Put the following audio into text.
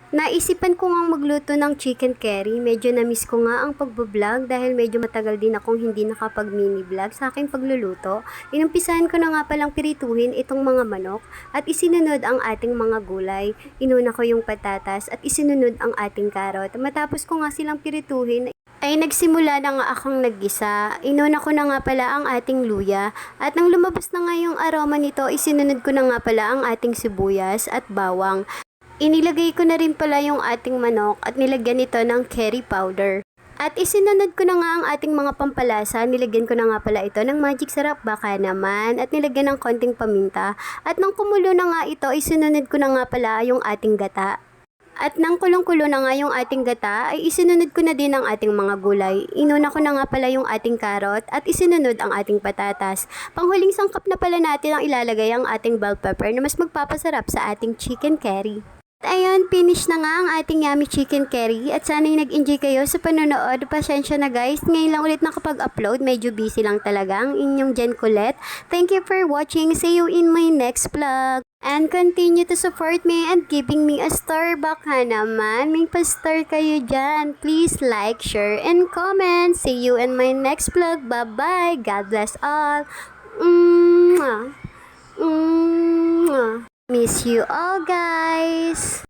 Naisipan ko ngang magluto ng chicken curry. Medyo na-miss ko nga ang pagbablog dahil medyo matagal din akong hindi nakapag-mini vlog sa aking pagluluto. Inumpisahan ko na nga palang pirituhin itong mga manok at isinunod ang ating mga gulay. Inuna ko yung patatas at isinunod ang ating karot. Matapos ko nga silang pirituhin, ay nagsimula na nga akong naggisa. Inuna ko na nga pala ang ating luya at nang lumabas na nga yung aroma nito, isinunod ko na nga pala ang ating sibuyas at bawang. Inilagay ko na rin pala yung ating manok at nilagyan nito ng curry powder. At isinunod ko na nga ang ating mga pampalasa, nilagyan ko na nga pala ito ng magic sarap baka naman at nilagyan ng konting paminta. At nang kumulo na nga ito, isinunod ko na nga pala yung ating gata. At nang kulong-kulo na nga yung ating gata, ay isinunod ko na din ang ating mga gulay. Inuna ko na nga pala yung ating karot at isinunod ang ating patatas. Panghuling sangkap na pala natin ang ilalagay ang ating bell pepper na mas magpapasarap sa ating chicken curry. At ayun, finish na nga ang ating yummy chicken curry at sana'y nag-enjoy kayo sa panonood. Pasensya na guys, ngayon lang ulit nakapag-upload, medyo busy lang talaga ang inyong Jen Colette. Thank you for watching, see you in my next vlog. And continue to support me and giving me a star baka naman. May pa-star kayo dyan. Please like, share, and comment. See you in my next vlog. Bye-bye. God bless all. Mwah. Mwah. Miss you all guys.